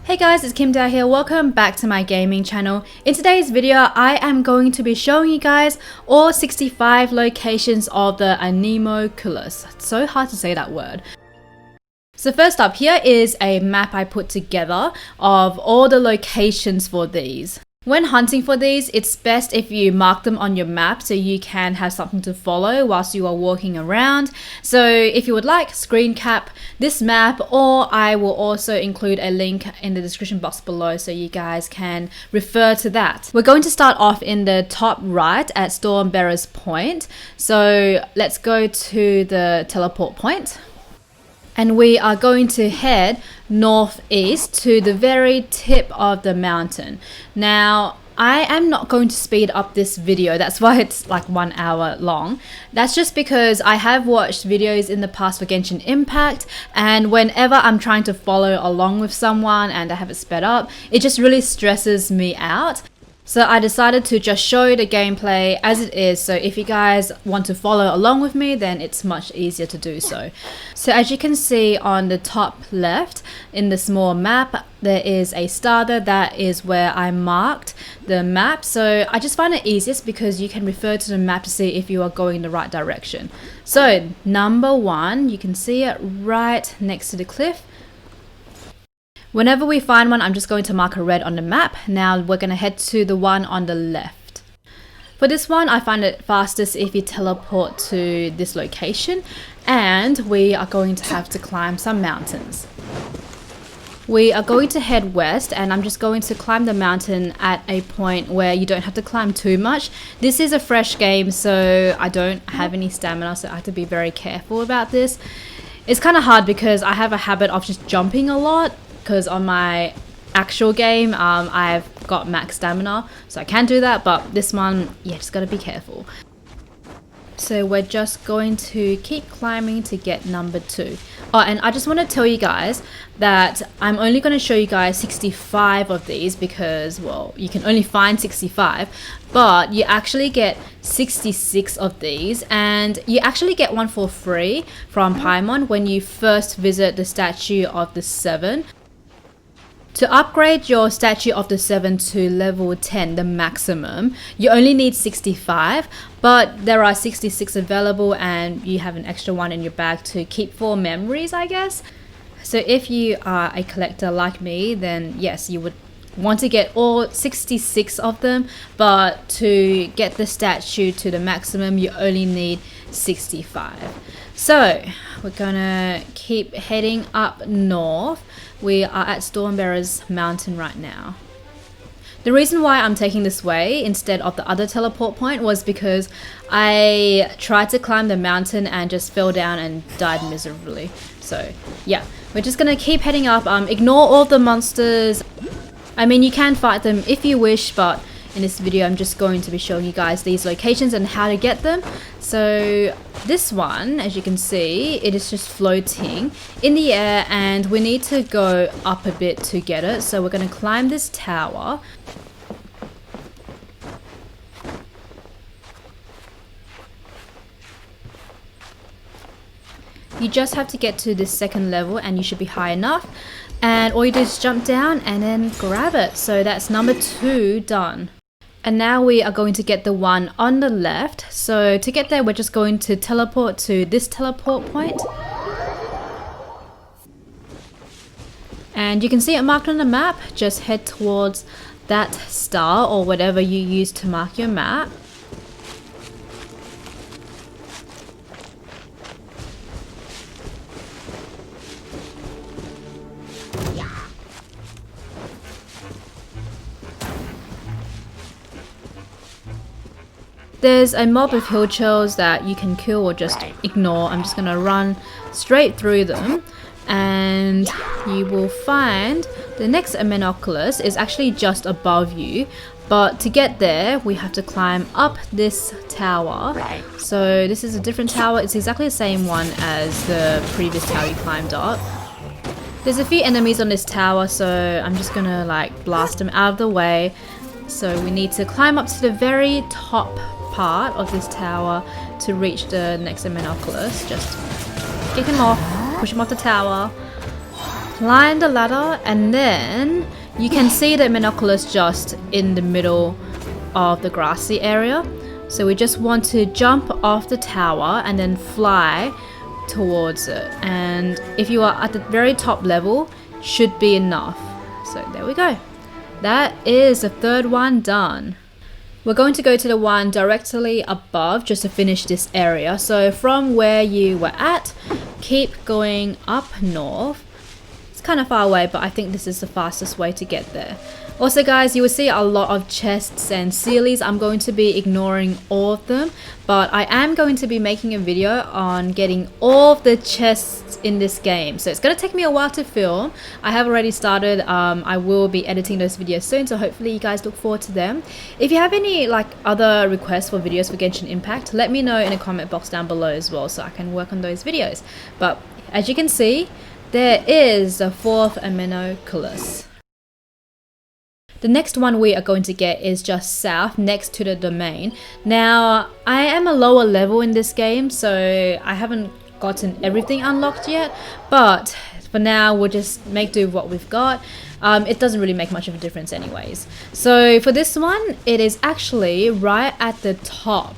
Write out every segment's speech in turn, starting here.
Hey guys, it's KimDao here. Welcome back to my gaming channel. In today's video, I am going to be showing you guys all 65 locations of the ANEMOCULus. It's so hard to say that word. So first up, here is a map I put together of all the locations for these. When hunting for these, it's best if you mark them on your map so you can have something to follow whilst you are walking around. So if you would like, screen cap this map, or I will also include a link in the description box below so you guys can refer to that. We're going to start off in the top right at Stormbearer's Point. So let's go to the teleport point. And we are going to head northeast to the very tip of the mountain. Now, I am not going to speed up this video, that's why it's like 1 hour long. That's just because I have watched videos in the past for Genshin Impact, and whenever I'm trying to follow along with someone and I have it sped up, it just really stresses me out. So I decided to just show the gameplay as it is, so if you guys want to follow along with me, then it's much easier to do so. So as you can see on the top left in the small map, there is a star there. That is where I marked the map. So I just find it easiest because you can refer to the map to see if you are going in the right direction. So number 1, you can see it right next to the cliff. Whenever we find one, I'm just going to mark a red on the map. Now we're going to head to the one on the left. For this one, I find it fastest if you teleport to this location, and we are going to have to climb some mountains. We are going to head west, and I'm just going to climb the mountain at a point where you don't have to climb too much. This is a fresh game, so I don't have any stamina, so I have to be very careful about this. It's kind of hard because I have a habit of just jumping a lot, because on my actual game I've got max stamina, so I can do that, but this one, yeah, just gotta be careful. So we're just going to keep climbing to get number 2. Oh, and I just want to tell you guys that I'm only going to show you guys 65 of these because, well, you can only find 65, but you actually get 66 of these, and you actually get one for free from Paimon when you first visit the statue of the 7. To upgrade your statue of the 7 to level 10, the maximum, you only need 65, but there are 66 available and you have an extra one in your bag to keep for memories, I guess. So if you are a collector like me, then yes, you would want to get all 66 of them, but to get the statue to the maximum, you only need 65. So we're gonna keep heading up north. We are at Stormbearer's Mountain right now. The reason why I'm taking this way instead of the other teleport point was because I tried to climb the mountain and just fell down and died miserably. So yeah, we're just gonna keep heading up. Ignore all the monsters. I mean, you can fight them if you wish, but in this video I'm just going to be showing you guys these locations and how to get them. So this one, as you can see, it is just floating in the air and we need to go up a bit to get it. So we're going to climb this tower. You just have to get to this second level and you should be high enough. And all you do is jump down and then grab it. So that's number 2 done. And now we are going to get the one on the left. So to get there, we're just going to teleport to this teleport point. And you can see it marked on the map. Just head towards that star or whatever you use to mark your map. There's a mob of hill churls that you can kill or just ignore. I'm just going to run straight through them and you will find the next Amenoculus is actually just above you, but to get there we have to climb up this tower. So this is a different tower. It's exactly the same one as the previous tower you climbed up. There's a few enemies on this tower, so I'm just gonna like blast them out of the way. So we need to climb up to the very top part of this tower to reach the next Amenoculus. Just kick him off, push him off the tower. climb the ladder, and then you can see the Amenoculus just in the middle of the grassy area. So we just want to jump off the tower and then fly towards it. And if you are at the very top level, should be enough. So there we go. That is the third one done. We're going to go to the one directly above just to finish this area. So from where you were at, keep going up north. It's kind of far away, but I think this is the fastest way to get there. Also guys, you will see a lot of chests and sealies. I'm going to be ignoring all of them, but I am going to be making a video on getting all of the chests in this game. So it's going to take me a while to film. I have already started. I will be editing those videos soon, so hopefully you guys look forward to them. If you have any other requests for videos for Genshin Impact, let me know in the comment box down below as well, so I can work on those videos. But as you can see, there is the fourth Amenoculus. The next one we are going to get is just south next to the domain. Now, I am a lower level in this game, so I haven't gotten everything unlocked yet, but for now we'll just make do with what we've got. It doesn't really make much of a difference anyways. So for this one, it is actually right at the top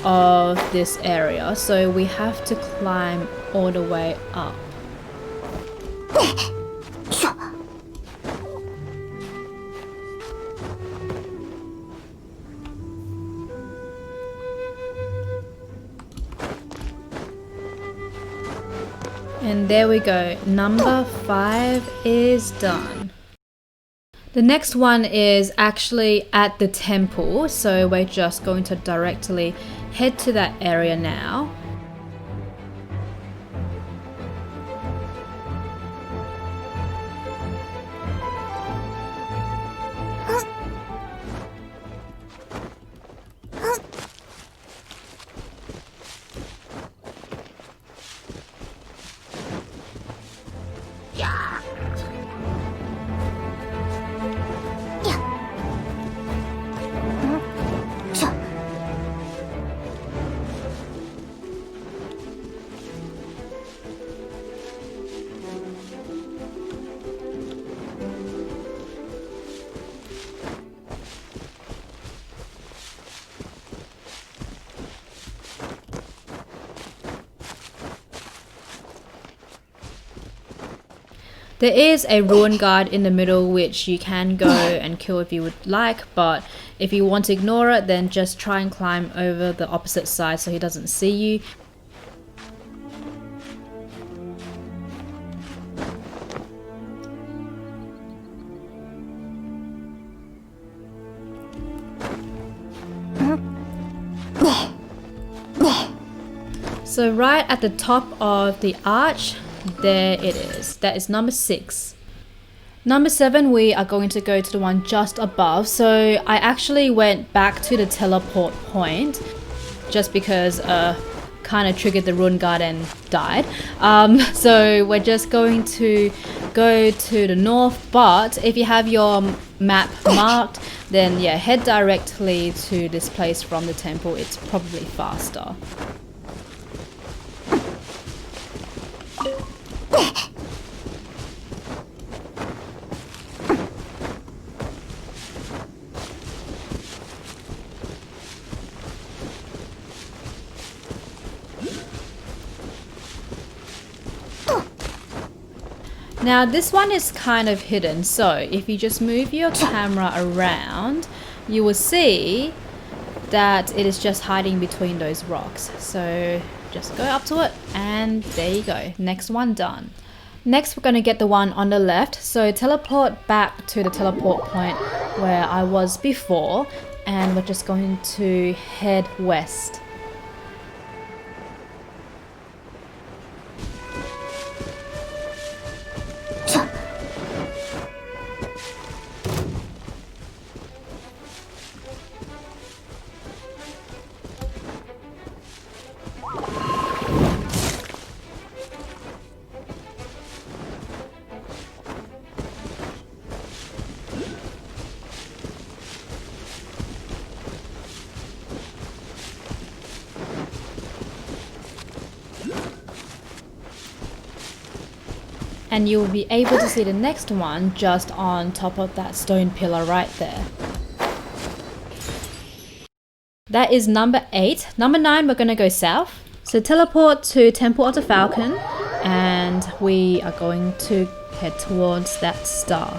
of this area, so we have to climb all the way up. And there we go, number 5 is done. The next one is actually at the temple, so we're just going to directly head to that area now. There is a ruin guard in the middle which you can go and kill if you would like, but if you want to ignore it, then just try and climb over the opposite side so he doesn't see you. So right at the top of the arch, there it is. That is number 6. Number 7, we are going to go to the one just above. So I actually went back to the teleport point just because kind of triggered the ruin guard and died. So we're just going to go to the north, but if you have your map marked, then yeah, head directly to this place from the temple. It's probably faster. Now this one is kind of hidden, so if you just move your camera around, you will see that it is just hiding between those rocks. So just go up to it and there you go, next one done. Next we're going to get the one on the left, so teleport back to the teleport point where I was before, and we're just going to head west. And you'll be able to see the next one just on top of that stone pillar right there. That is number 8. Number 9, we're going to go south. So teleport to Temple of the Falcon, and we are going to head towards that star.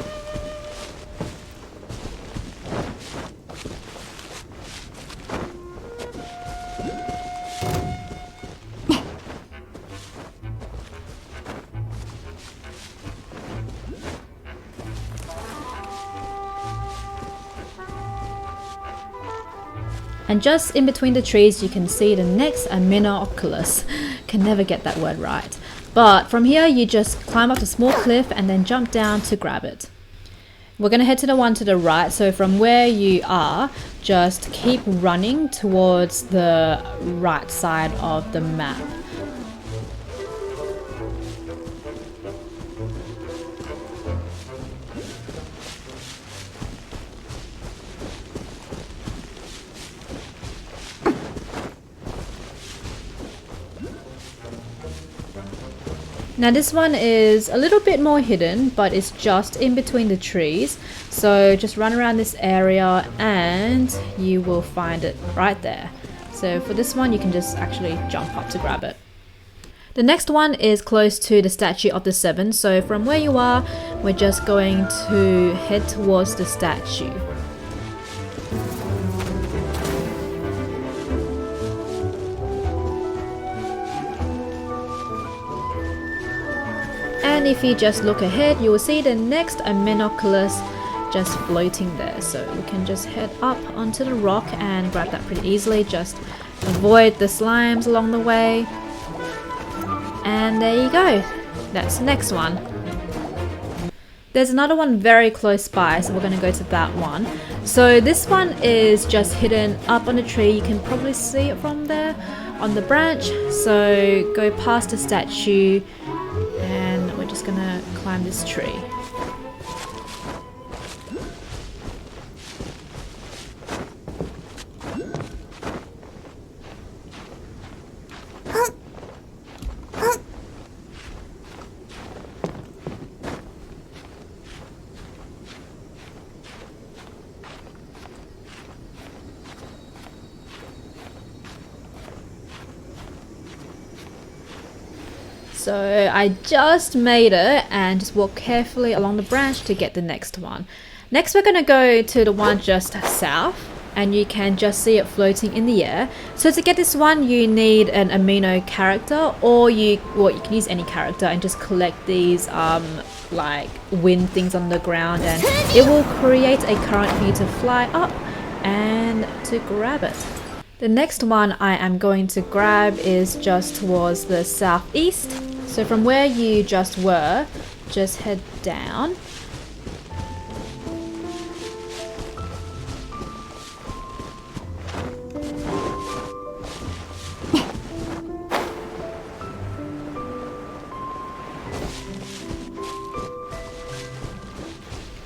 And just in between the trees, you can see the next Amenoculus. Can never get that word right. But from here, you just climb up a small cliff and then jump down to grab it. We're going to head to the one to the right. So from where you are, just keep running towards the right side of the map. Now this one is a little bit more hidden, but it's just in between the trees. So just run around this area and you will find it right there. So for this one, you can just actually jump up to grab it. The next one is close to the statue of the 7. So from where you are, we're just going to head towards the statue. And if you just look ahead, you will see the next Amenoculus just floating there. So we can just head up onto the rock and grab that pretty easily. Just avoid the slimes along the way. And there you go. That's the next one. There's another one very close by, so we're going to go to that one. So this one is just hidden up on the tree. You can probably see it from there on the branch. So go past the statue and we're just gonna climb this tree. So I just made it and just walk carefully along the branch to get the next one. Next we're going to go to the one just south, and you can just see it floating in the air. So to get this one you need an amino character, or you can use any character and just collect these like wind things on the ground, and it will create a current for you to fly up and to grab it. The next one I am going to grab is just towards the southeast. So from where you just were, just head down.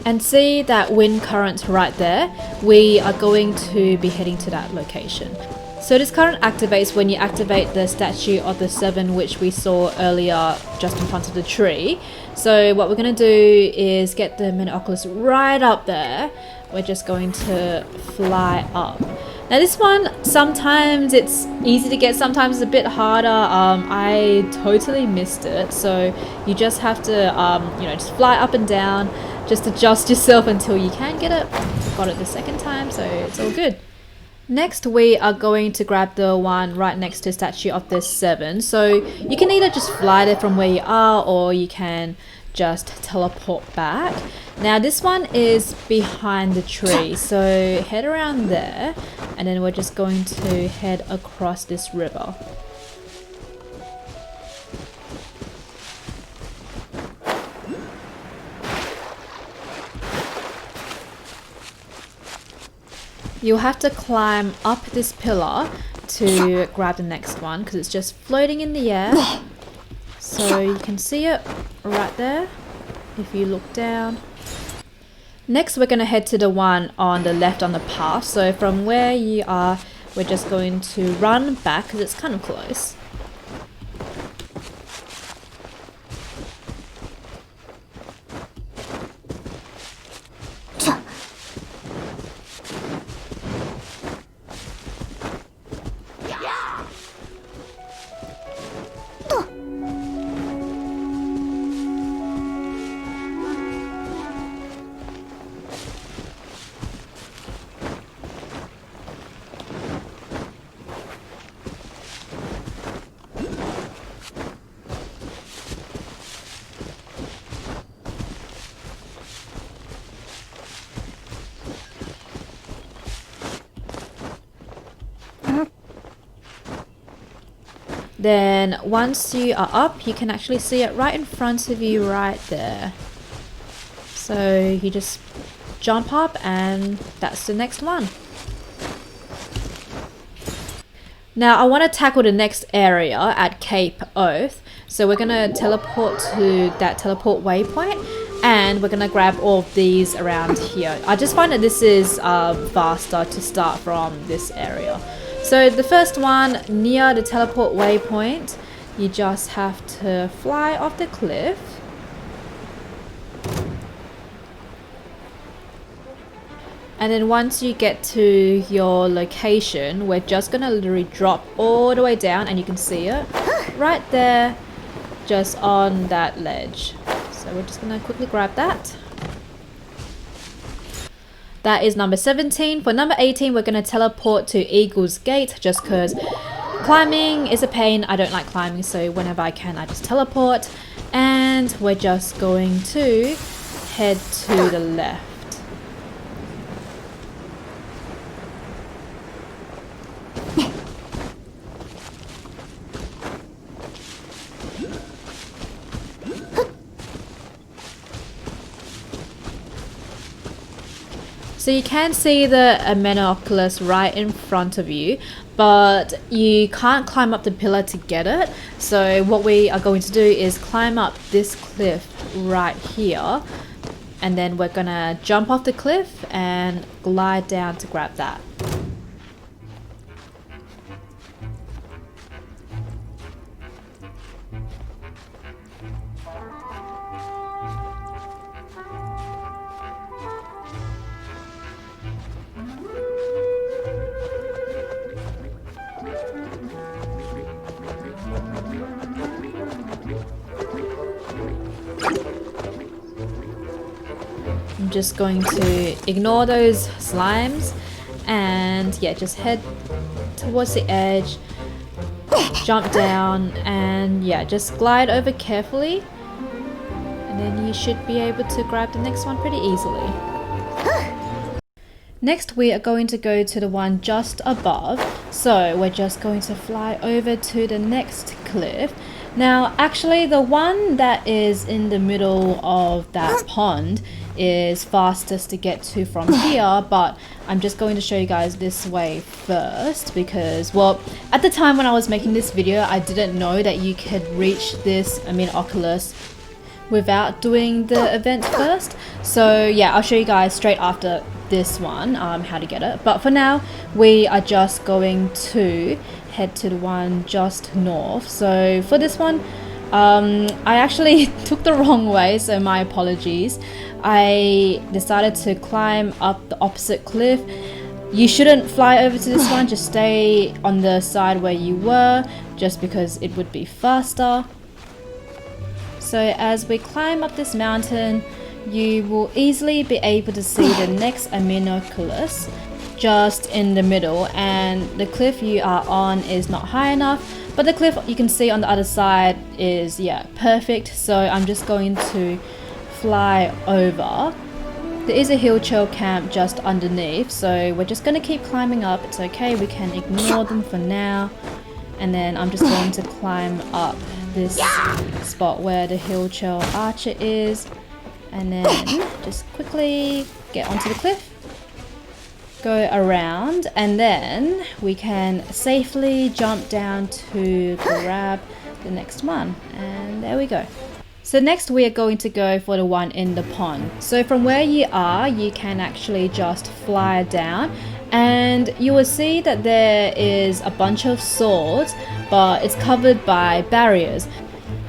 And see that wind current right there? We are going to be heading to that location. So this current activates when you activate the statue of the 7, which we saw earlier just in front of the tree. So what we're going to do is get the Amenoculus right up there. We're just going to fly up. Now this one, sometimes it's easy to get, sometimes it's a bit harder. I totally missed it. So you just have to, just fly up and down. Just adjust yourself until you can get it. Got it the second time, so it's all good. Next, we are going to grab the one right next to statue of the 7. So you can either just fly there from where you are, or you can just teleport back. Now this one is behind the tree, so head around there, and then we're just going to head across this river. You'll have to climb up this pillar to grab the next one because it's just floating in the air. So you can see it right there if you look down. Next we're going to head to the one on the left on the path. So from where you are, we're just going to run back because it's kind of close. Then once you are up, you can actually see it right in front of you right there. So you just jump up and that's the next one. Now I want to tackle the next area at Cape Oath. So we're going to teleport to that teleport waypoint and we're going to grab all of these around here. I just find that this is faster to start from this area. So the first one near the teleport waypoint, you just have to fly off the cliff. And then once you get to your location, we're just gonna literally drop all the way down and you can see it right there, just on that ledge. So we're just gonna quickly grab that. That is number 17. For number 18, we're gonna teleport to Eagle's Gate just because climbing is a pain. I don't like climbing, so whenever I can, I just teleport. And we're just going to head to the left. So you can see the Amenoculus right in front of you, but you can't climb up the pillar to get it. So what we are going to do is climb up this cliff right here, and then we're gonna jump off the cliff and glide down to grab that. I'm just going to ignore those slimes and yeah, just head towards the edge, jump down and yeah, just glide over carefully and then you should be able to grab the next one pretty easily. Next we are going to go to the one just above, so we're just going to fly over to the next cliff. Now actually the one that is in the middle of that pond is fastest to get to from here, but I'm just going to show you guys this way first because, well, at the time when I was making this video I didn't know that you could reach this Amenoculus without doing the event first. So yeah, I'll show you guys straight after this one how to get it, but for now we are just going to head to the one just north. So for this one I actually took the wrong way, so my apologies. I decided to climb up the opposite cliff. You shouldn't fly over to this one, just stay on the side where you were, just because it would be faster. So as we climb up this mountain, you will easily be able to see the next Amenoculus just in the middle, and the cliff you are on is not high enough, but the cliff you can see on the other side is, yeah, perfect. So I'm just going to fly over. There is a hill chill camp just underneath, so we're just going to keep climbing up. It's okay, we can ignore them for now. And then I'm just going to climb up this spot where the hill chill archer is, and then just quickly get onto the cliff, go around, and then we can safely jump down to grab the next one. And there we go. So next we are going to go for the one in the pond. So from where you are, you can actually just fly down and you will see that there is a bunch of swords, but it's covered by barriers.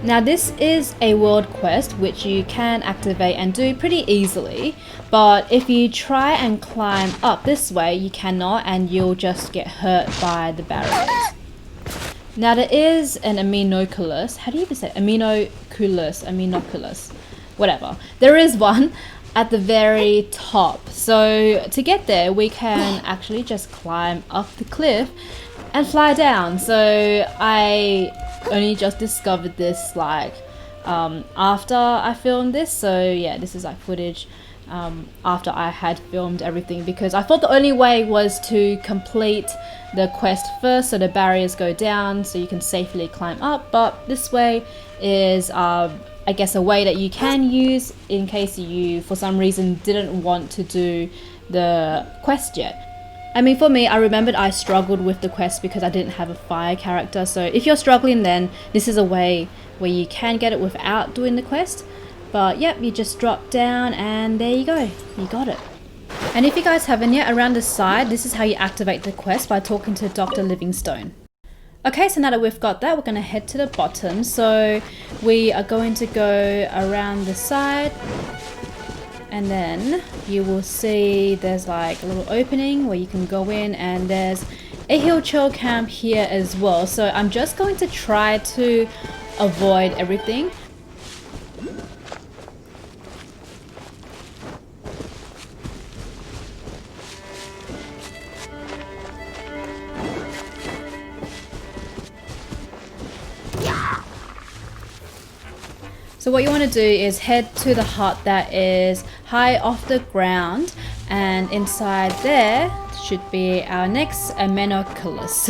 Now this is a world quest which you can activate and do pretty easily, but if you try and climb up this way you cannot, and you'll just get hurt by the barriers. Now there is an Amenoculus, how do you even say it? Amenoculus, whatever. There is one at the very top. So to get there we can actually just climb up the cliff and fly down. So I only just discovered this like after I filmed this, so yeah, this is like footage after I had filmed everything, because I thought the only way was to complete the quest first so the barriers go down so you can safely climb up, but this way is I guess a way that you can use in case you for some reason didn't want to do the quest yet. I mean, for me, I remembered I struggled with the quest because I didn't have a fire character, so if you're struggling, then this is a way where you can get it without doing the quest. But yep, you just drop down and there you go, you got it. And if you guys haven't yet, around the side, this is how you activate the quest, by talking to Dr. Livingstone. Okay, so now that we've got that, we're going to head to the bottom. So we are going to go around the side, and then you will see there's like a little opening where you can go in, and there's a hill chill camp here as well. So I'm just going to try to avoid everything. So what you want to do is head to the hut that is high off the ground, and inside there should be our next Amenoculus.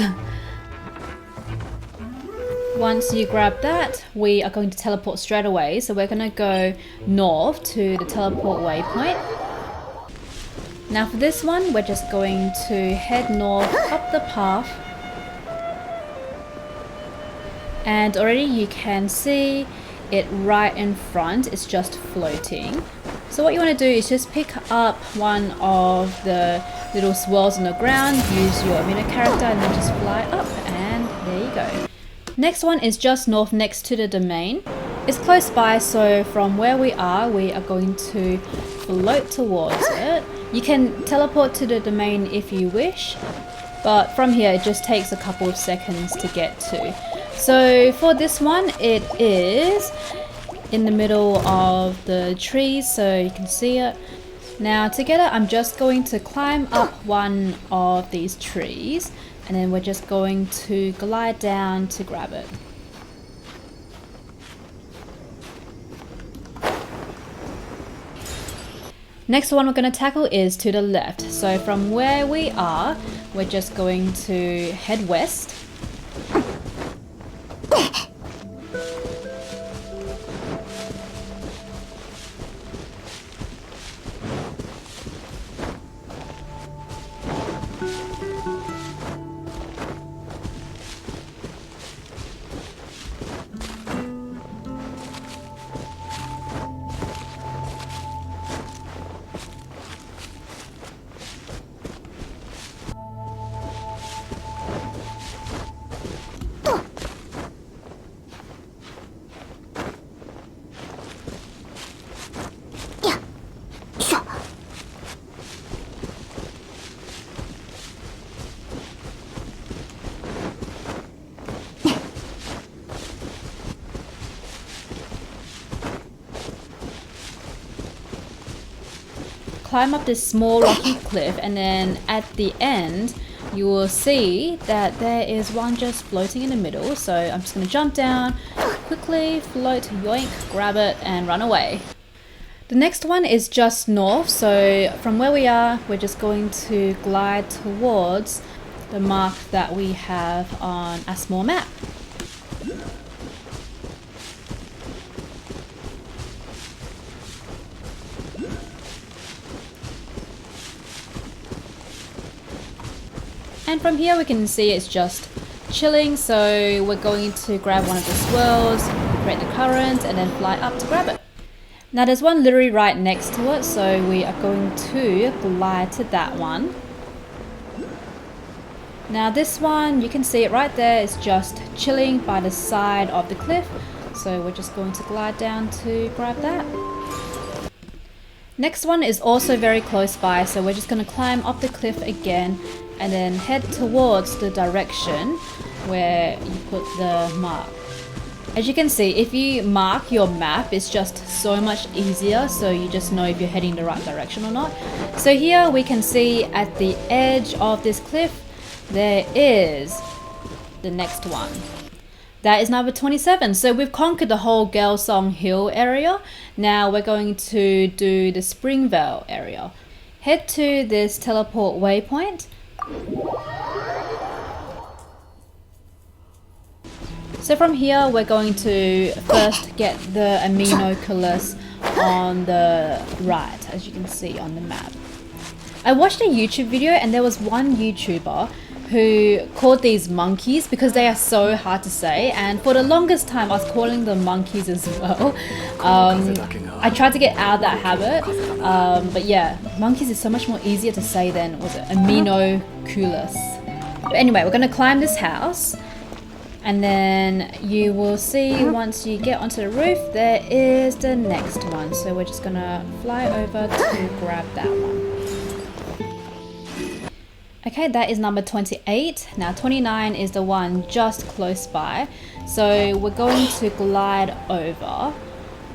Once you grab that, we are going to teleport straight away. So we're going to go north to the teleport waypoint. Now for this one, we're just going to head north up the path. And already you can see it right in front, it's just floating. So what you want to do is just pick up one of the little swirls on the ground, use your Amino character, and then just fly up, and there you go. Next one is just north next to the domain. It's close by, so from where we are going to float towards it. You can teleport to the domain if you wish, but from here it just takes a couple of seconds to get to. So for this one, it is in the middle of the trees, so you can see it. Now to get it, I'm just going to climb up one of these trees, and then we're just going to glide down to grab it. Next one we're going to tackle is to the left. So from where we are, we're just going to head west. Climb up this small rocky cliff, and then at the end you will see that there is one just floating in the middle. So I'm just going to jump down, quickly float, yoink, grab it and run away. The next one is just north, so from where we are, we're just going to glide towards the mark that we have on a small map. And from here we can see it's just chilling, so we're going to grab one of the swirls, create the current, and then fly up to grab it. Now there's one literally right next to it, so we are going to glide to that one. Now this one, you can see it right there, it's just chilling by the side of the cliff, so we're just going to glide down to grab that. Next one is also very close by, so we're just going to climb up the cliff again and then head towards the direction where you put the mark. As you can see, if you mark your map, it's just so much easier, so you just know if you're heading the right direction or not. So here we can see at the edge of this cliff, there is the next one. That is number 27. So we've conquered the whole Gelsong Hill area. Now we're going to do the Springvale area. Head to this teleport waypoint. So from here, we're going to first get the Amenoculus on the right, as you can see on the map. I watched a YouTube video and there was one YouTuber who called these monkeys because they are so hard to say, and for the longest time I was calling them monkeys as well. I tried to get out of that habit, but yeah, monkeys is so much more easier to say than, was it, Amenoculus. But anyway, we're gonna climb this house, and then you will see once you get onto the roof there is the next one. So we're just gonna fly over to grab that one. Okay, that is number 28. Now 29 is the one just close by. So we're going to glide over,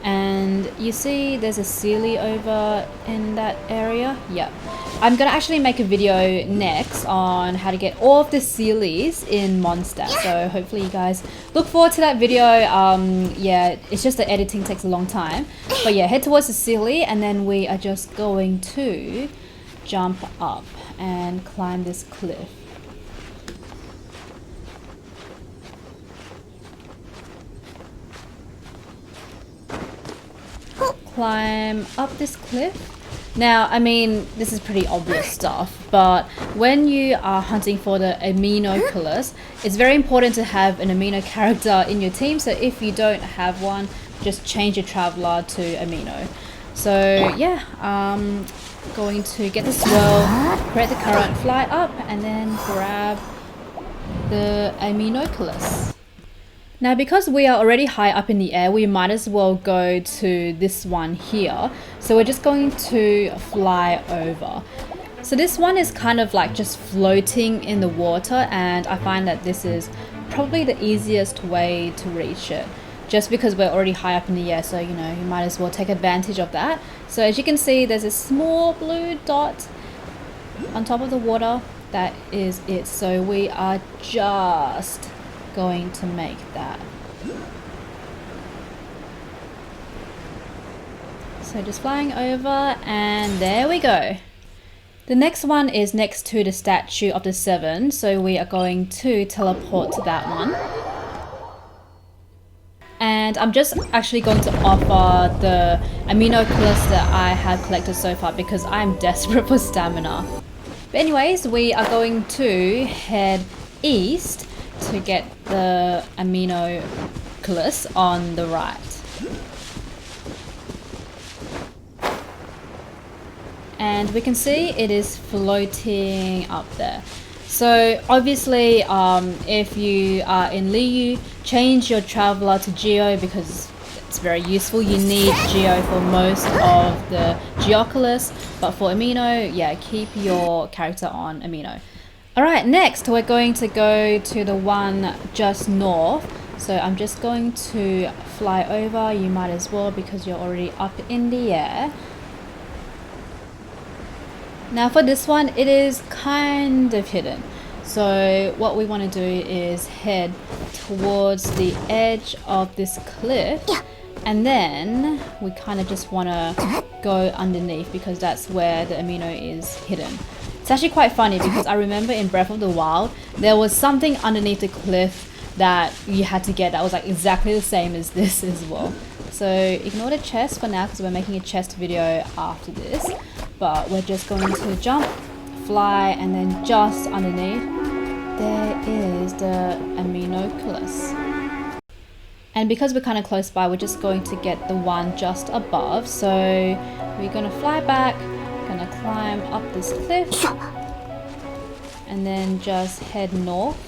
and you see there's a Sealy over in that area. Yep. I'm gonna actually make a video next on how to get all of the Sealies in Mondstadt. So hopefully you guys look forward to that video. Yeah, it's just the editing takes a long time. But yeah, head towards the Sealy, and then we are just going to jump up and climb this cliff. Climb up this cliff. Now, I mean, this is pretty obvious stuff, but when you are hunting for the Amenoculus, it's very important to have an Ameno character in your team. So if you don't have one, just change your traveler to Ameno. So yeah, going to get the swirl, create the current, fly up, and then grab the Amenoculus. Now because we are already high up in the air, we might as well go to this one here. So we're just going to fly over. So this one is kind of like just floating in the water, and I find that this is probably the easiest way to reach it, just because we're already high up in the air. So you know, you might as well take advantage of that. So as you can see, there's a small blue dot on top of the water. That is it. So we are just going to make that. So just flying over, and there we go. The next one is next to the statue of the Seven, so we are going to teleport to that one. And I'm just actually going to offer the Amenoculus that I have collected so far because I'm desperate for stamina. But anyways, we are going to head east to get the Amenoculus on the right. And we can see it is floating up there. So obviously, if you are in Liu, change your traveler to Geo because it's very useful. You need Geo for most of the Geoculus, but for Ameno, yeah, keep your character on Ameno. Alright, next we're going to go to the one just north. So I'm just going to fly over. You might as well because you're already up in the air. Now for this one, it is kind of hidden. So what we want to do is head towards the edge of this cliff, and then we kind of just want to go underneath because that's where the Ameno is hidden. It's actually quite funny because I remember in Breath of the Wild, there was something underneath the cliff that you had to get that was like exactly the same as this as well. So ignore the chest for now because we're making a chest video after this. But we're just going to jump, fly, and then just underneath, there is the Amenoculus. And because we're kind of close by, we're just going to get the one just above. So we're going to fly back, going to climb up this cliff, and then just head north.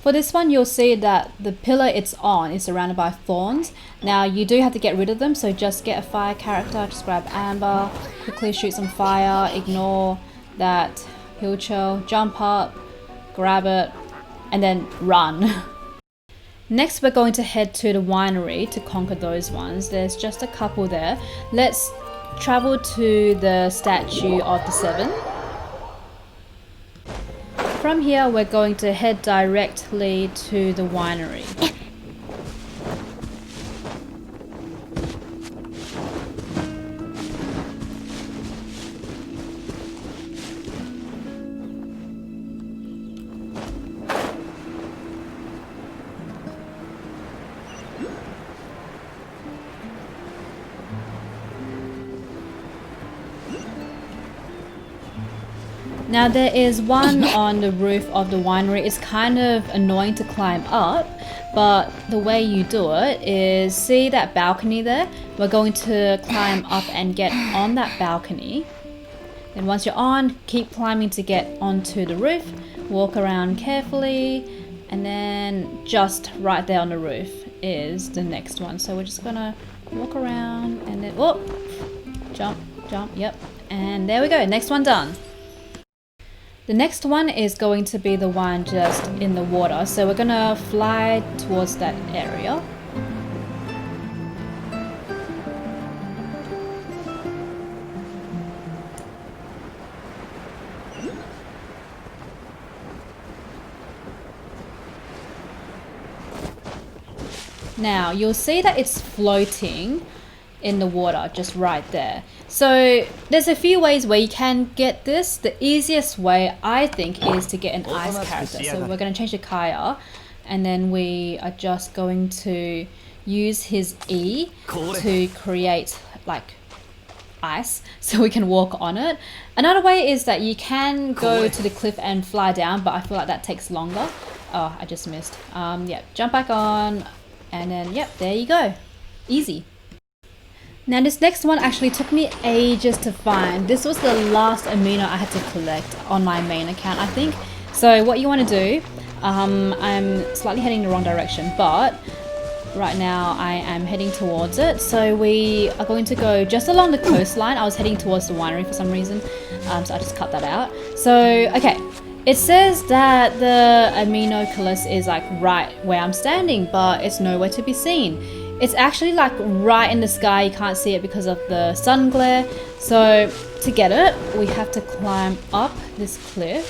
For this one, you'll see that the pillar it's on is surrounded by thorns. Now you do have to get rid of them, so just get a fire character, just grab Amber, quickly shoot some fire, ignore that hill chill, jump up, grab it, and then run. Next, we're going to head to the winery to conquer those ones. There's just a couple there. Let's travel to the statue of the Seven. From here, we're going to head directly to the winery. Now there is one on the roof of the winery. It's kind of annoying to climb up, but the way you do it is, see that balcony there? We're going to climb up and get on that balcony. And once you're on, keep climbing to get onto the roof. Walk around carefully, and then just right there on the roof is the next one. So we're just gonna walk around and then, oh, jump, yep. And there we go, next one done. The next one is going to be the one just in the water. So we're gonna fly towards that area. Now you'll see that it's floating in the water just right there. So there's a few ways where you can get this. The easiest way, I think, is to get an ice character. So we're going to change to Kaya, and then we are just going to use his E to create like ice so we can walk on it. Another way is that you can go to the cliff and fly down, but I feel like that takes longer. Oh, I just missed. Yeah, jump back on, and then yep, there you go. Easy. Now this next one actually took me ages to find. This was the last amino I had to collect on my main account, I think. So what you want to do, I'm slightly heading the wrong direction, but right now I am heading towards it. So we are going to go just along the coastline. I was heading towards the winery for some reason, so I just cut that out. So, okay. It says that the Amenoculus is like right where I'm standing, but it's nowhere to be seen. It's actually like right in the sky. You can't see it because of the sun glare. So to get it, we have to climb up this cliff.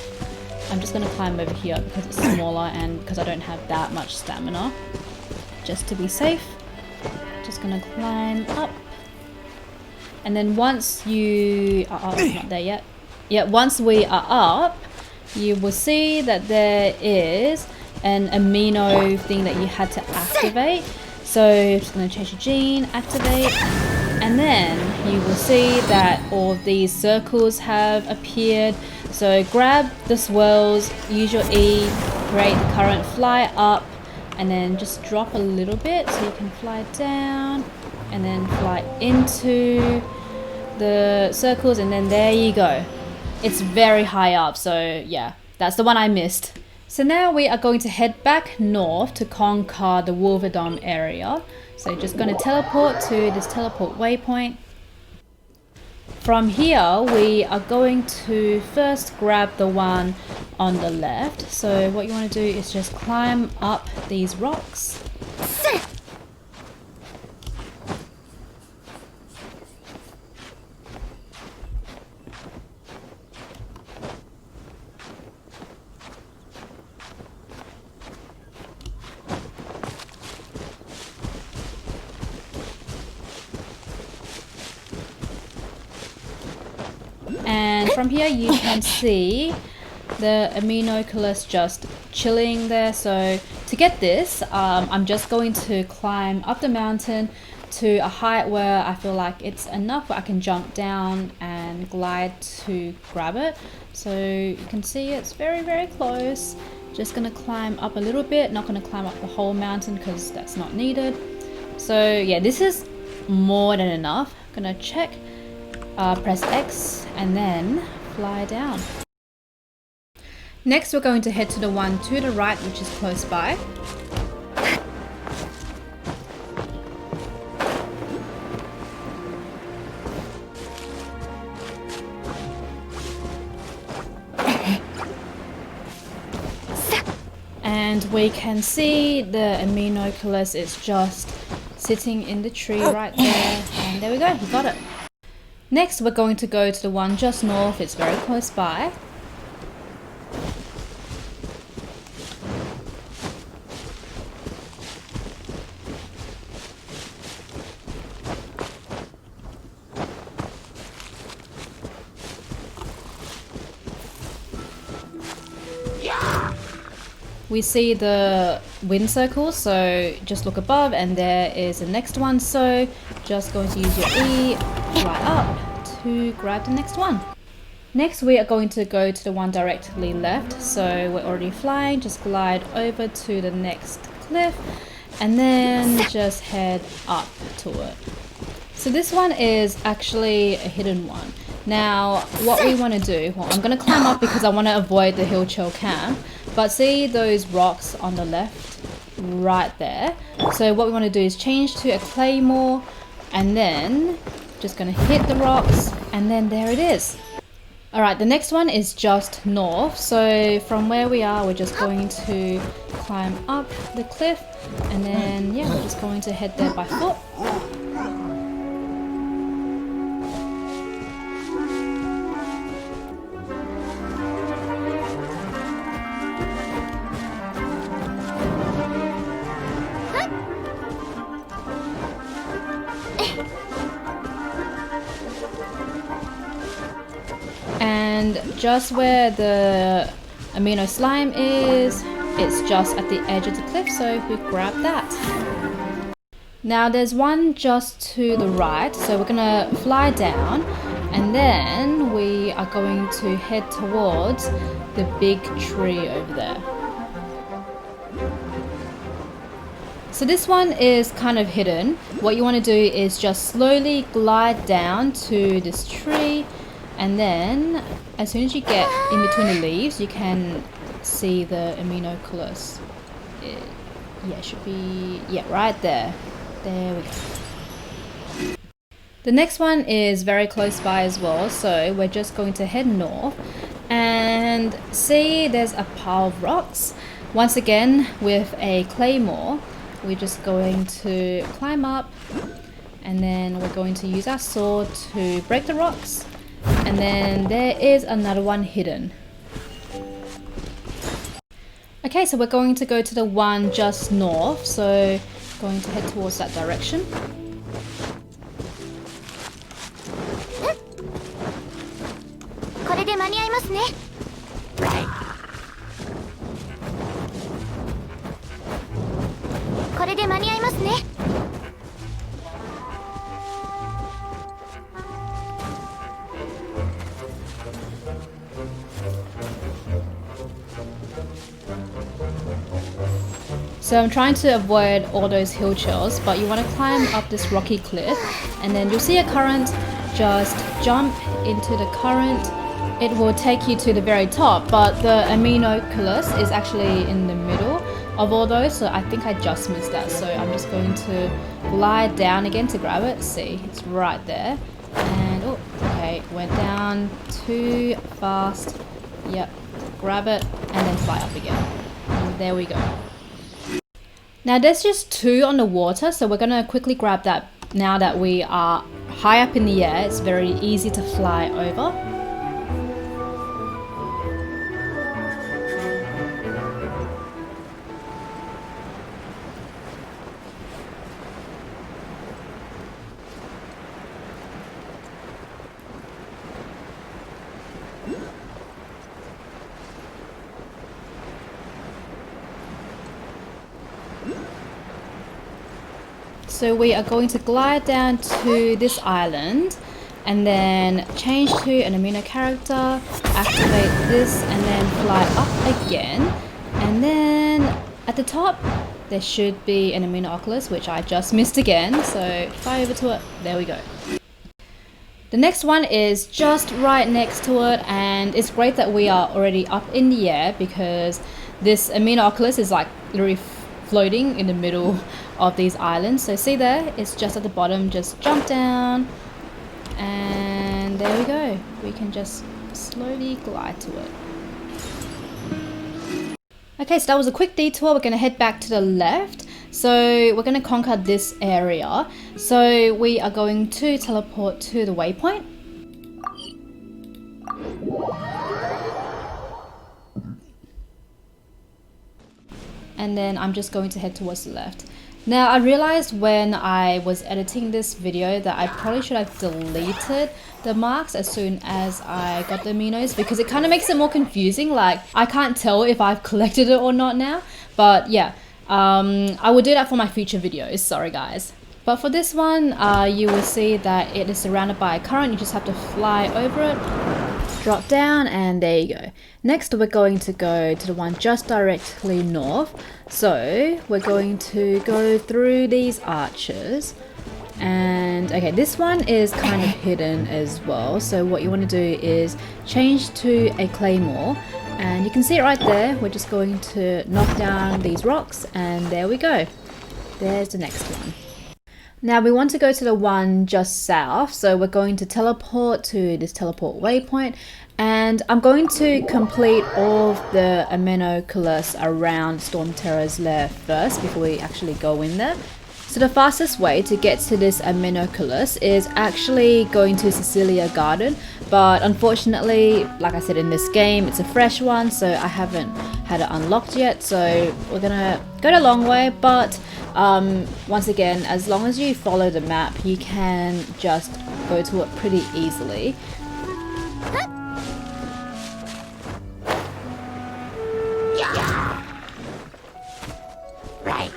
I'm just going to climb over here because it's smaller and because I don't have that much stamina. Just to be safe, just going to climb up. And then once you are up, not there yet. Yeah, once we are up, you will see that there is an amino thing that you had to activate. So just going to change the gene, activate, and then you will see that all of these circles have appeared. So grab the swirls, use your E, create the current, fly up, and then just drop a little bit so you can fly down, and then fly into the circles, and then there you go. It's very high up, so yeah, that's the one I missed. So now we are going to head back north to conquer the Wolverdom area. So just going to teleport to this teleport waypoint. From here, we are going to first grab the one on the left. So what you want to do is just climb up these rocks. And from here you can see the Amenoculus just chilling there. So to get this, I'm just going to climb up the mountain to a height where I feel like it's enough where I can jump down and glide to grab it. So you can see it's very, very close. Just going to climb up a little bit, not going to climb up the whole mountain because that's not needed. So yeah, this is more than enough. I'm going to check. Press X and then fly down. Next, we're going to head to the one to the right, which is close by. And we can see the Amenoculus is just sitting in the tree right there. And there we go, we got it. Next, we're going to go to the one just north. It's very close by. We see the wind circles, so just look above and there is the next one. So just going to use your E, fly up to grab the next one. Next, we are going to go to the one directly left. So we're already flying, just glide over to the next cliff and then just head up to it. So this one is actually a hidden one. Now, what we want to do, well, I'm going to climb up because I want to avoid the hill chill camp. But see those rocks on the left, right there. So what we want to do is change to a claymore and then just going to hit the rocks and then there it is. Alright, the next one is just north. So from where we are, we're just going to climb up the cliff and then, yeah, we're just going to head there by foot. And just where the amino slime is, it's just at the edge of the cliff, so we grab that. Now there's one just to the right, so we're gonna fly down and then we are going to head towards the big tree over there. So this one is kind of hidden. What you want to do is just slowly glide down to this tree. And then, as soon as you get in between the leaves, you can see the Amenoculus. Yeah, it should be, yeah, right there. There we go. The next one is very close by as well, so we're just going to head north and see there's a pile of rocks. Once again, with a claymore, we're just going to climb up and then we're going to use our sword to break the rocks. And then there is another one hidden. Okay, so we're going to go to the one just north, so going to head towards that direction. So I'm trying to avoid all those hill chills, but you want to climb up this rocky cliff and then you'll see a current. Just jump into the current. It will take you to the very top, but the Amenoculus is actually in the middle of all those, so I think I just missed that. So I'm just going to glide down again to grab it. See, it's right there. And oh, okay, went down too fast. Yep, grab it and then fly up again. And there we go. Now there's just two on the water, so we're gonna quickly grab that now that we are high up in the air. It's very easy to fly over. So we are going to glide down to this island and then change to an amino character, activate this and then fly up again. And then at the top there should be an Amenoculus, which I just missed again, so fly over to it. There we go. The next one is just right next to it, and it's great that we are already up in the air because this Amenoculus is like literally floating in the middle of these islands. So see there, it's just at the bottom. Just jump down, and there we go. We can just slowly glide to it. Okay, so that was a quick detour. We're going to head back to the left. So we're going to conquer this area. So we are going to teleport to the waypoint. And then I'm just going to head towards the left. Now I realized when I was editing this video that I probably should have deleted the marks as soon as I got the Aminos, because it kind of makes it more confusing. Like I can't tell if I've collected it or not now. But yeah, I will do that for my future videos, sorry guys. But for this one, you will see that it is surrounded by a current. You just have to fly over it, drop down, and there you go. Next we're going to go to the one just directly north. So we're going to go through these arches, and okay, this one is kind of hidden as well. So what you want to do is change to a claymore, and you can see it right there. We're just going to knock down these rocks, and there we go. There's the next one. Now we want to go to the one just south, so we're going to teleport to this teleport waypoint, and I'm going to complete all of the Amenoculus around Storm Terror's lair first before we actually go in there. So the fastest way to get to this Amenoculus is actually going to Cecilia Garden, but unfortunately, like I said, in this game it's a fresh one, so I haven't had it unlocked yet. So we're gonna go the long way, but once again, as long as you follow the map, you can just go to it pretty easily. Right.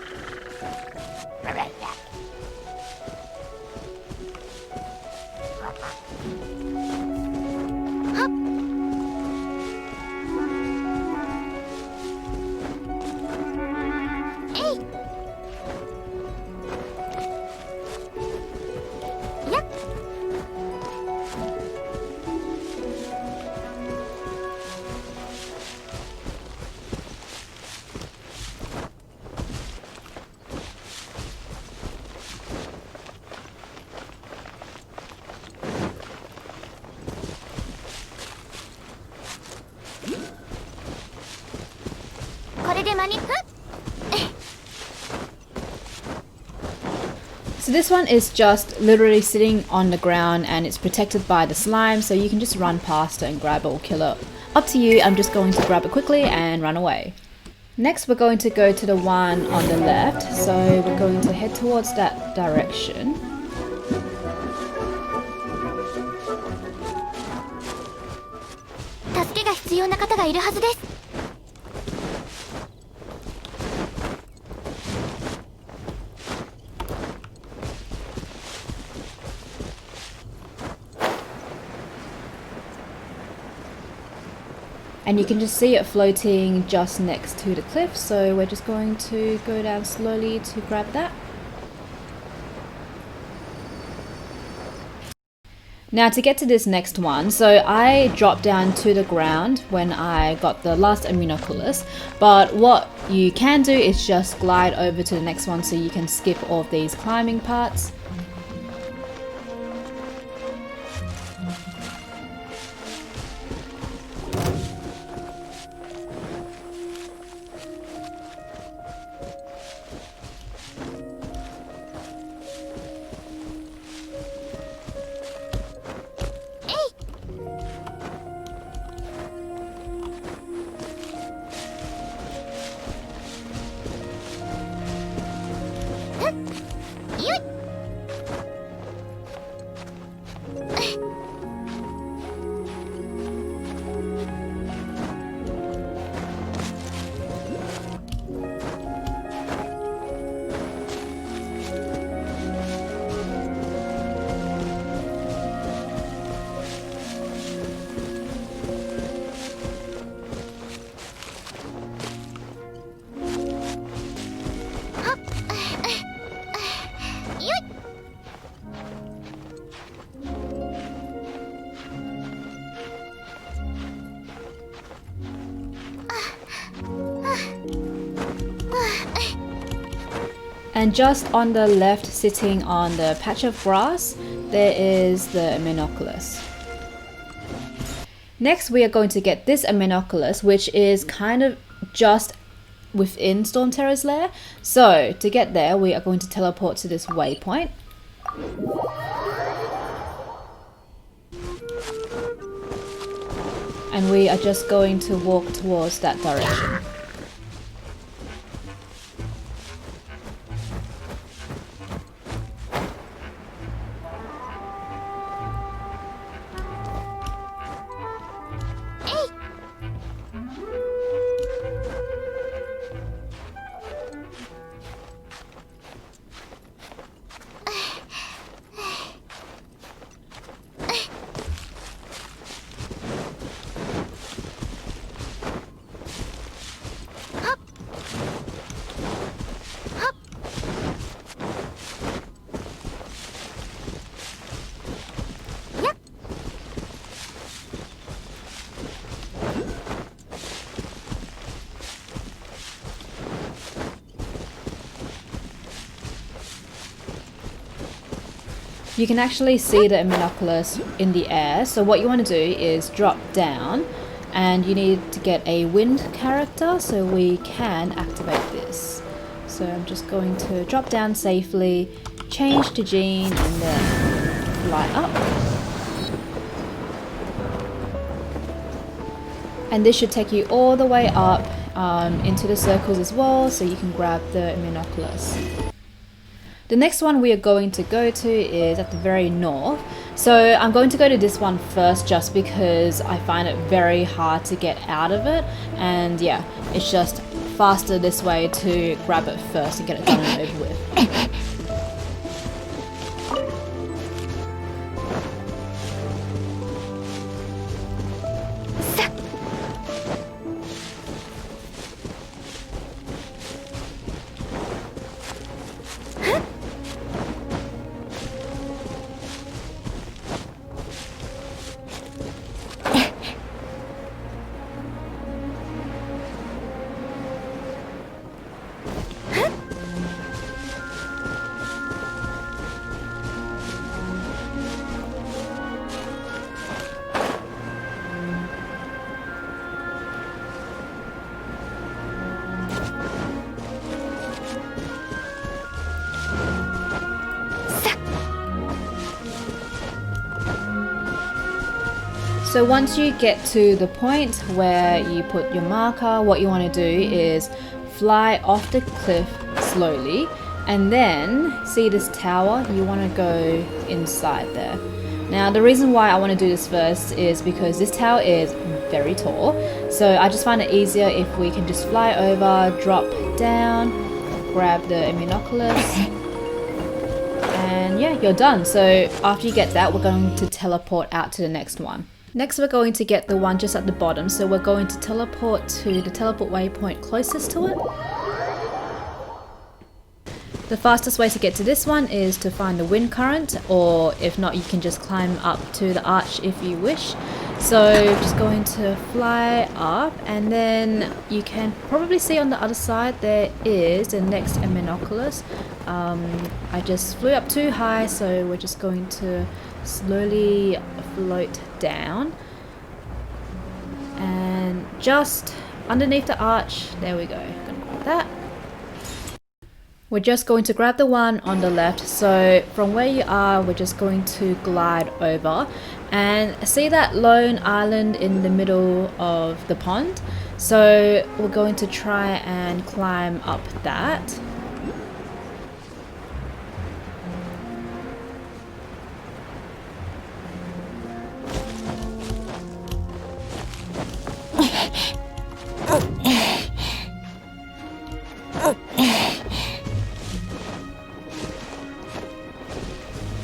So this one is just literally sitting on the ground, and it's protected by the slime, so you can just run past it and grab it or kill it. Up to you. I'm just going to grab it quickly and run away. Next we're going to go to the one on the left, so we're going to head towards that direction. And you can just see it floating just next to the cliff, so we're just going to go down slowly to grab that. Now to get to this next one, so I dropped down to the ground when I got the last Amenoculus, but what you can do is just glide over to the next one so you can skip all of these climbing parts. And just on the left, sitting on the patch of grass, there is the Amenoculus. Next, we are going to get this Amenoculus, which is kind of just within Storm Terror's lair. So to get there, we are going to teleport to this waypoint. And we are just going to walk towards that direction. You can actually see the Amenoculus in the air, so what you want to do is drop down, and you need to get a wind character so we can activate this. So I'm just going to drop down safely, change to Jean, and then fly up. And this should take you all the way up into the circles as well, so you can grab the Amenoculus. The next one we are going to go to is at the very north. So I'm going to go to this one first just because I find it very hard to get out of it. And yeah, it's just faster this way to grab it first and get it done and over with. So once you get to the point where you put your marker, what you want to do is fly off the cliff slowly, and then see this tower, you want to go inside there. Now the reason why I want to do this first is because this tower is very tall, so I just find it easier if we can just fly over, drop down, grab the Amenoculus, and yeah, you're done. So after you get that, we're going to teleport out to the next one. Next, we're going to get the one just at the bottom, so we're going to teleport to the teleport waypoint closest to it. The fastest way to get to this one is to find the wind current, or if not, you can just climb up to the arch if you wish. So just going to fly up, and then you can probably see on the other side there is the next Amenoculus. I just flew up too high, so we're just going to slowly float down, and just underneath the arch, there we go. Gonna grab that. We're just going to grab the one on the left, so from where you are, we're just going to glide over, and see that lone island in the middle of the pond? So we're going to try and climb up that.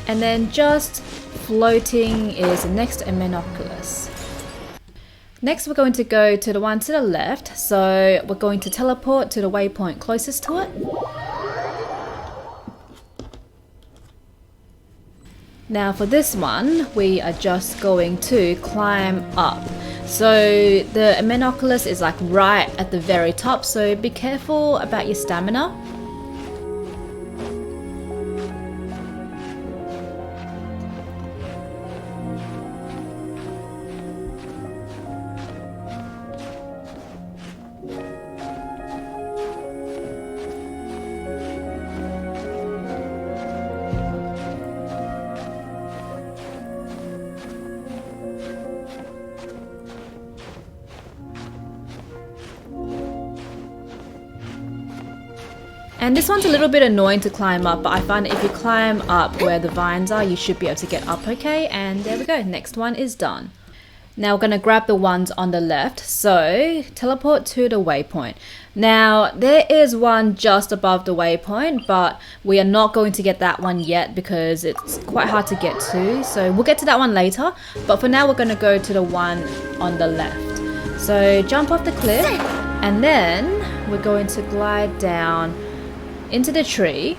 And then just floating is the next Amenoculus. Next, we're going to go to the one to the left, so we're going to teleport to the waypoint closest to it. Now for this one, we are just going to climb up. So the Amenoculus is like right at the very top, so be careful about your stamina. And this one's a little bit annoying to climb up, but I find if you climb up where the vines are, you should be able to get up okay. And there we go, next one is done. Now we're going to grab the ones on the left, so teleport to the waypoint. Now there is one just above the waypoint, but we are not going to get that one yet because it's quite hard to get to. So we'll get to that one later, but for now we're going to go to the one on the left. So jump off the cliff, and then we're going to glide down into the tree,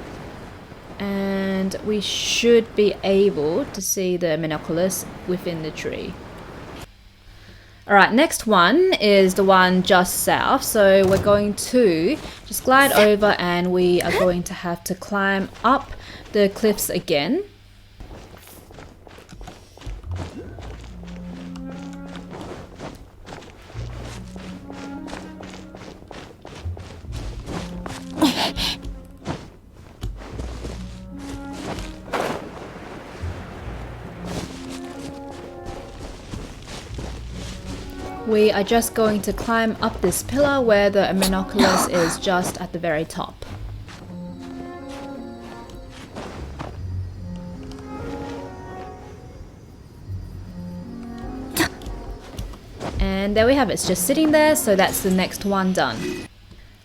and we should be able to see the Amenoculus within the tree. Alright, next one is the one just south, so we're going to just glide over and we are going to have to climb up the cliffs again. We are just going to climb up this pillar where the Amenoculus is just at the very top. And there we have it, it's just sitting there, so that's the next one done.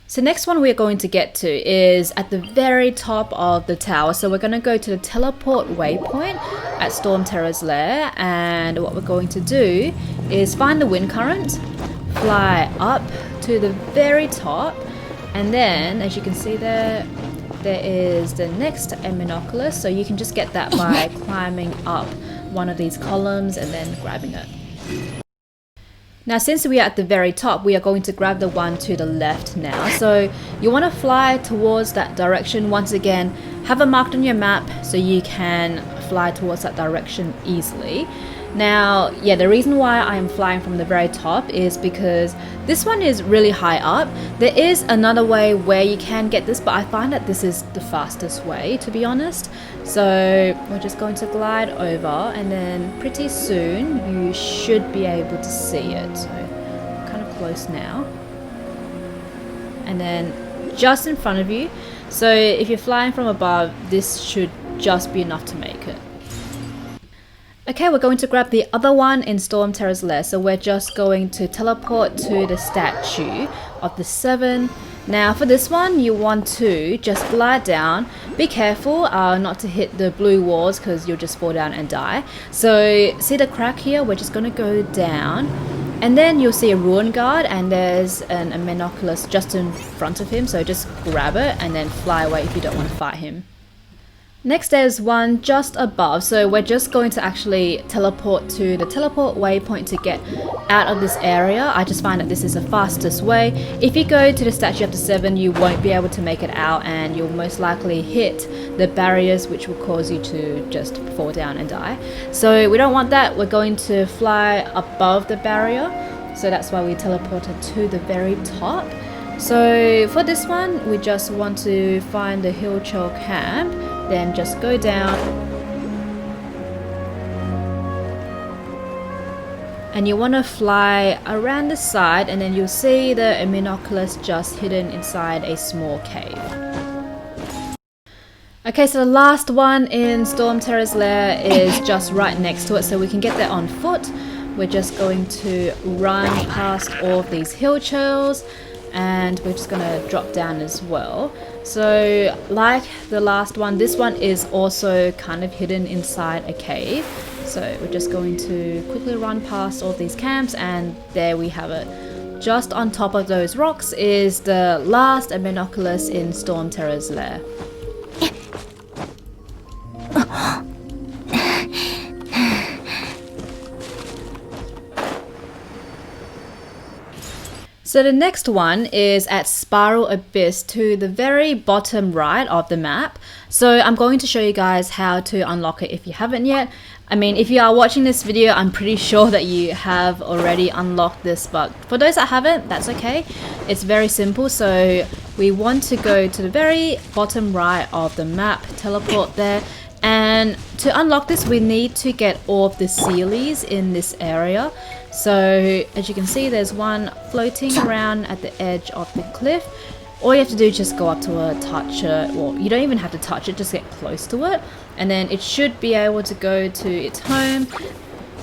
So next one we're going to get to is at the very top of the tower. So we're going to go to the teleport waypoint at Storm Terror's lair, and what we're going to do is find the wind current, fly up to the very top, and then as you can see there is the next Amenoculus. So you can just get that by climbing up one of these columns and then grabbing it. Now since we are at the very top, we are going to grab the one to the left now. So you want to fly towards that direction. Once again, have it marked on your map so you can fly towards that direction easily. Now, yeah, the reason why I am flying from the very top is because this one is really high up. There is another way where you can get this, but I find that this is the fastest way, to be honest. So we're just going to glide over, and then pretty soon you should be able to see it. So kind of close now. And then just in front of you. So if you're flying from above, this should just be enough to make it. Okay, we're going to grab the other one in Storm Terror's lair. So we're just going to teleport to the statue of the 7. Now for this one, you want to just glide down. Be careful not to hit the blue walls because you'll just fall down and die. So see the crack here? We're just going to go down. And then you'll see a ruin guard, and there's an Amenoculus just in front of him. So just grab it and then fly away if you don't want to fight him. Next there's one just above, so we're just going to actually teleport to the teleport waypoint to get out of this area. I just find that this is the fastest way. If you go to the statue of the 7, you won't be able to make it out, and you'll most likely hit the barriers, which will cause you to just fall down and die. So we don't want that. We're going to fly above the barrier, so that's why we teleported to the very top. So for this one, we just want to find the Hillchurl camp, then just go down, and you want to fly around the side, and then you'll see the Amenoculus just hidden inside a small cave. Okay, so the last one in Storm Terror's lair is just right next to it, so we can get there on foot. We're just going to run past all of these Hillchurls, and we're just going to drop down as well. So like the last one, this one is also kind of hidden inside a cave. So we're just going to quickly run past all these camps, and there we have it. Just on top of those rocks is the last Amenoculus in Storm Terror's lair. So the next one is at Spiral Abyss to the very bottom right of the map. So I'm going to show you guys how to unlock it if you haven't yet. I mean, if you are watching this video, I'm pretty sure that you have already unlocked this, but for those that haven't, that's okay. It's very simple. So we want to go to the very bottom right of the map, teleport there, and to unlock this we need to get all of the Sealies in this area. So as you can see, there's one floating around at the edge of the cliff, all you have to do is just go up to it, touch it. Well, you don't even have to touch it, just get close to it, and then it should be able to go to its home.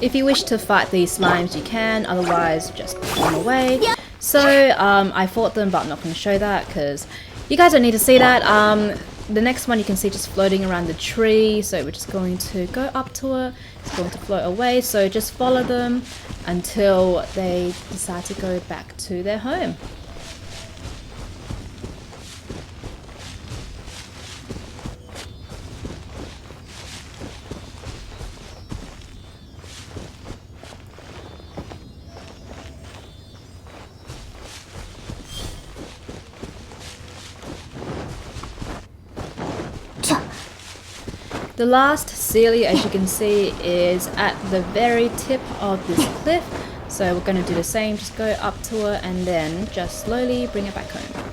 If you wish to fight these slimes, you can, otherwise just run away. So I fought them, but I'm not going to show that because you guys don't need to see that. The next one you can see just floating around the tree, so we're just going to go up to it. It's going to float away, so just follow them until they decide to go back to their home. The last Celia, as you can see, is at the very tip of this cliff. So we're going to do the same, just go up to it and then just slowly bring it back home.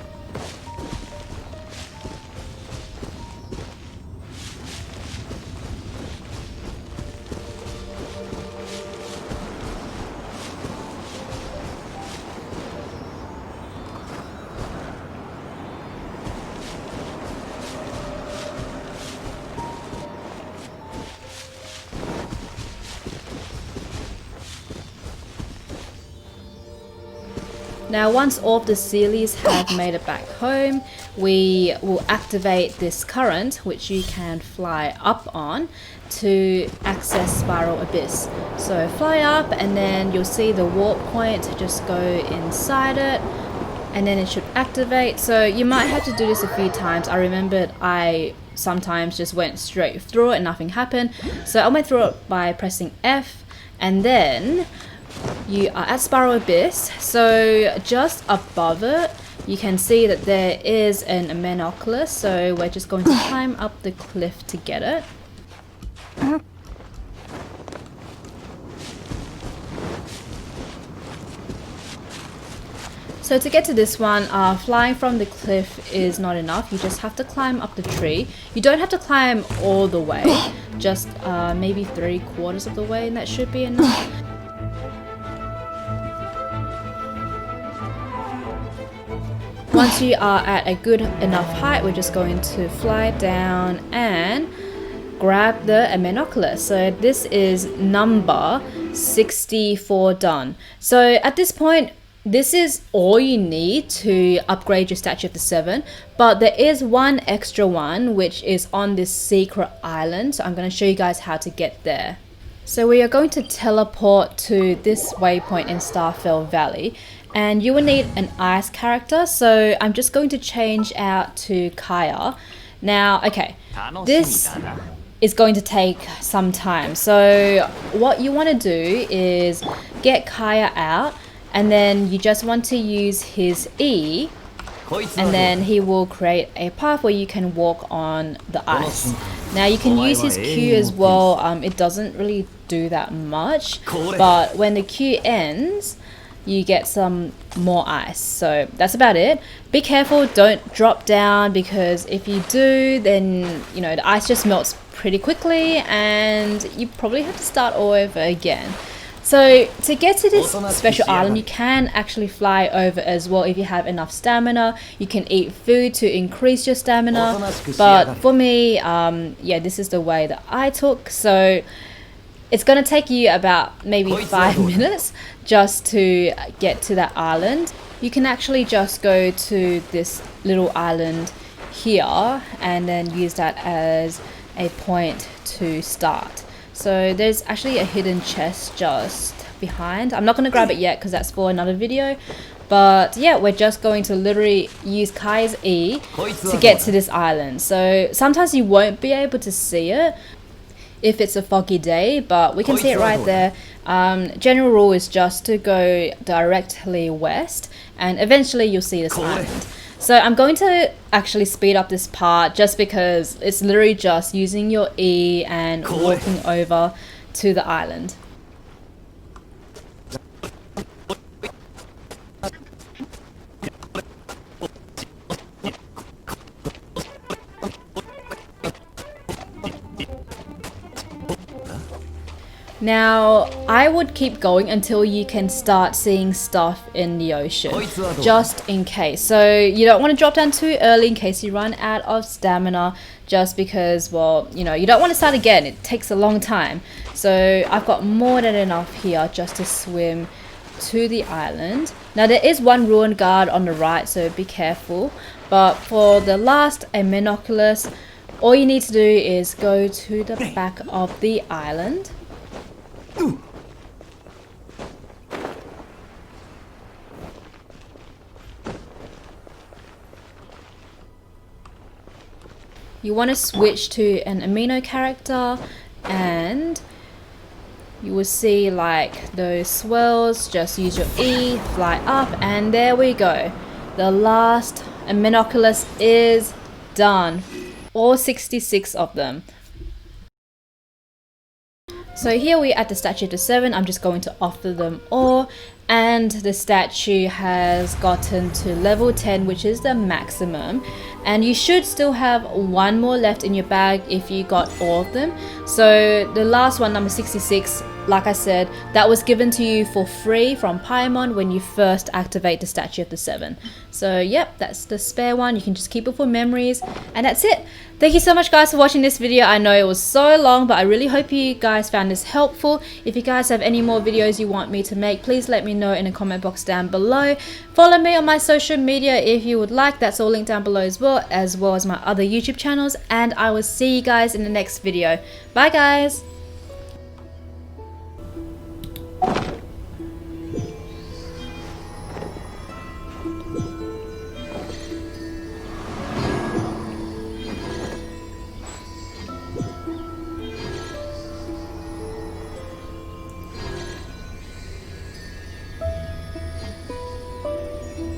Now once all of the Sealies have made it back home, we will activate this current which you can fly up on to access Spiral Abyss. So fly up and then you'll see the warp point, just go inside it and then it should activate. So you might have to do this a few times. I remembered I sometimes just went straight through it and nothing happened. So I went through it by pressing F and then you are at Spiral Abyss, so just above it you can see that there is an Amenoculus, so we're just going to climb up the cliff to get it. So to get to this one, flying from the cliff is not enough, you just have to climb up the tree. You don't have to climb all the way, just maybe 3/4 of the way and that should be enough. Once you are at a good enough height, we're just going to fly down and grab the Amenoculus. So this is number 64 done. So at this point, this is all you need to upgrade your statue of the 7, but there is one extra one which is on this secret island. So I'm going to show you guys how to get there. So we are going to teleport to this waypoint in Starfell Valley. And you will need an ice character, so I'm just going to change out to Kaya. Now, okay, this is going to take some time. So what you want to do is get Kaya out, and then you just want to use his E, and then he will create a path where you can walk on the ice. Now you can use his Q as well. It doesn't really do that much, but when the Q ends, you get some more ice. So that's about it. Be careful, don't drop down, because if you do, then you know the ice just melts pretty quickly and you probably have to start all over again. So to get to this special island, you can actually fly over as well if you have enough stamina. You can eat food to increase your stamina, but for me, yeah, this is the way that I took. So it's going to take you about maybe 5 minutes just to get to that island. You can actually just go to this little island here and then use that as a point to start. So there's actually a hidden chest just behind. I'm not going to grab it yet because that's for another video. But yeah, we're just going to literally use Kai's E to get to this island. So sometimes you won't be able to see it if it's a foggy day, but we can see it right there. General rule is just to go directly west and eventually you'll see this island. So I'm going to actually speed up this part just because it's literally just using your E and walking over to the island. Now, I would keep going until you can start seeing stuff in the ocean, just in case. So you don't want to drop down too early in case you run out of stamina, just because, well, you know, you don't want to start again. It takes a long time. So I've got more than enough here just to swim to the island. Now there is one ruined guard on the right, so be careful. But for the last Amenoculus, all you need to do is go to the back of the island. You want to switch to an Amino character, and you will see like those swirls. Just use your E, fly up, and there we go. The last Amenoculus is done. All 66 of them. So here we're at the statue of the 7. I'm just going to offer them all, and the statue has gotten to level 10, which is the maximum, and you should still have one more left in your bag if you got all of them. So the last one, number 66, like I said, that was given to you for free from Paimon when you first activate the statue of the 7. So yep, that's the spare one. You can just keep it for memories, and that's it. Thank you so much guys for watching this video. I know it was so long, but I really hope you guys found this helpful. If you guys have any more videos you want me to make, please let me know in the comment box down below. Follow me on my social media if you would like. That's all linked down below as well as my other YouTube channels, and I will see you guys in the next video. Bye guys.